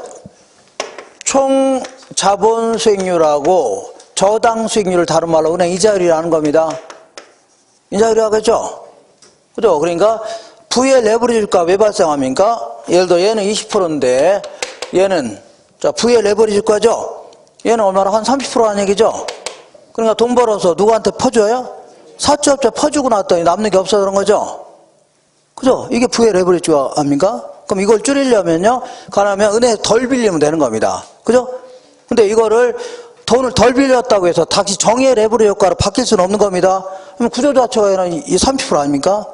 총 자본 수익률하고 저당 수익률을 다른 말로 은행 이자율이라는 겁니다. 이자율이라고 했죠? 그죠? 그러니까 VL 레버리지 효과가 왜 발생합니까? 예를 들어 얘는 20%인데 얘는, 자, VL 레버리지 효과죠? 얘는 얼마나 한 30% 하는 얘기죠? 그러니까 돈 벌어서 누구한테 퍼줘요? 사채업자 퍼주고 났더니 남는 게 없어 그런 거죠? 그죠? 이게 VL 레버리지가 아닙니까? 그럼 이걸 줄이려면요, 가능하면 은행에 덜 빌리면 되는 겁니다. 그죠? 근데 이거를 돈을 덜 빌렸다고 해서 다시 정의 레버리지 효과로 바뀔 수는 없는 겁니다. 그럼 구조 자체가 이 30% 아닙니까?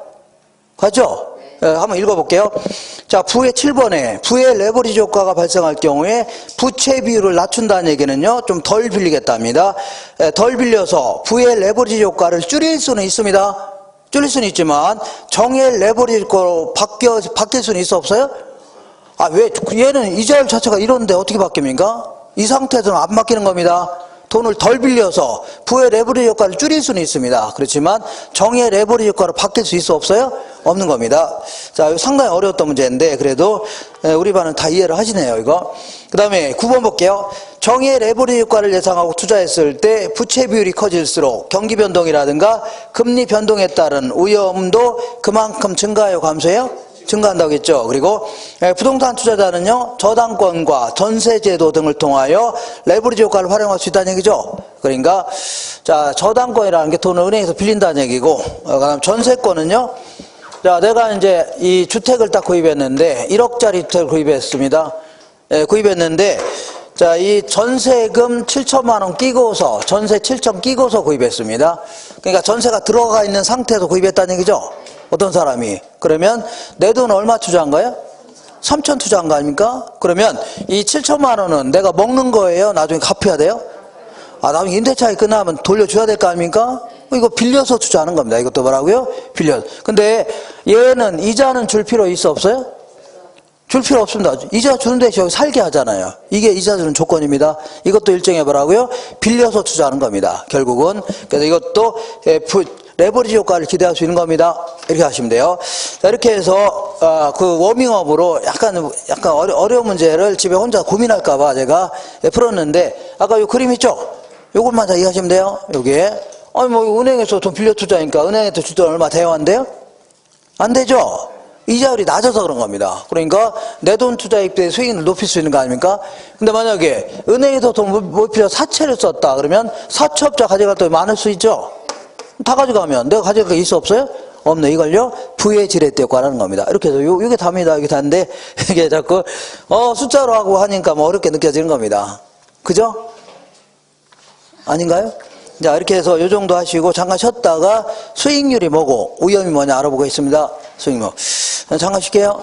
맞죠? 네, 한번 읽어볼게요. 자, 부의 7번에 부의 레버리지 효과가 발생할 경우에 부채 비율을 낮춘다는 얘기는요, 좀 덜 빌리겠답니다. 덜 빌려서 부의 레버리지 효과를 줄일 수는 있습니다. 줄일 수는 있지만 정의 레버리지 효과로 바뀔 수는 있어 없어요? 아, 왜? 얘는 이자율 자체가 이런데 어떻게 바뀝니까? 이 상태에서는 안 바뀌는 겁니다. 돈을 덜 빌려서 부의 레버리지 효과를 줄일 수는 있습니다. 그렇지만 정의 레버리지 효과로 바뀔 수 있어 없어요? 없는 겁니다. 자, 이거 상당히 어려웠던 문제인데 그래도 우리 반은 다 이해를 하시네요, 이거. 그 다음에 9번 볼게요. 정의 레버리지 효과를 예상하고 투자했을 때 부채 비율이 커질수록 경기 변동이라든가 금리 변동에 따른 위험도 그만큼 증가해요, 감소해요? 증가한다고 했죠. 그리고 부동산 투자자는요, 저당권과 전세제도 등을 통하여 레버리지 효과를 활용할 수 있다는 얘기죠. 그러니까 자, 저당권이라는 게 돈을 은행에서 빌린다는 얘기고, 그다음 전세권은요, 자, 내가 이제 이 주택을 딱 구입했는데 1억짜리 주택을 구입했습니다. 구입했는데 자, 이 전세금 7천만 원 끼고서 전세 7천 끼고서 구입했습니다. 그러니까 전세가 들어가 있는 상태에서 구입했다는 얘기죠. 어떤 사람이. 그러면 내 돈 얼마 투자한 거예요? 3천 투자한 거 아닙니까? 그러면 이 7천만 원은 내가 먹는 거예요? 나중에 갚아야 돼요? 아, 나중에 임대차익 끝나면 돌려줘야 될 거 아닙니까? 이거 빌려서 투자하는 겁니다. 이것도 뭐라고요? 빌려. 근데 얘는 이자는 줄 필요 있어 없어요? 줄 필요 없습니다. 이자 주는 대신 여기 살게 하잖아요. 이게 이자 주는 조건입니다. 이것도 일종의 뭐라고요? 빌려서 투자하는 겁니다. 결국은. 그래서 이것도 레버리지 효과를 기대할 수 있는 겁니다. 이렇게 하시면 돼요. 자, 이렇게 해서 그 워밍업으로 약간 어려운 문제를 집에 혼자 고민할까봐 제가 풀었는데, 아까 이 그림 있죠? 요것만 다 이해하시면 돼요. 요게. 아니 뭐 은행에서 돈 빌려 투자하니까 은행에서 줄 돈 얼마 대여한대요? 안 되죠? 이자율이 낮아서 그런 겁니다. 그러니까 내 돈 투자액 때 수익을 높일 수 있는 거 아닙니까? 근데 만약에 은행에서 돈 못 빌려 사채를 썼다 그러면 사채업자 가져갈 돈이 많을 수 있죠? 다 가져가면 내가 가져갈 게 있어 없어요? 없네. 이걸요 부의 지렛대 효과라는 겁니다. 이렇게 해서 이게 답니다. 이게 다인데 이게 자꾸 숫자로 하고 하니까 뭐 어렵게 느껴지는 겁니다. 그죠? 아닌가요? 자, 이렇게 해서 이 정도 하시고 잠깐 쉬었다가 수익률이 뭐고 위험이 뭐냐 알아보고 있습니다. 수익률. 잠깐 쉴게요.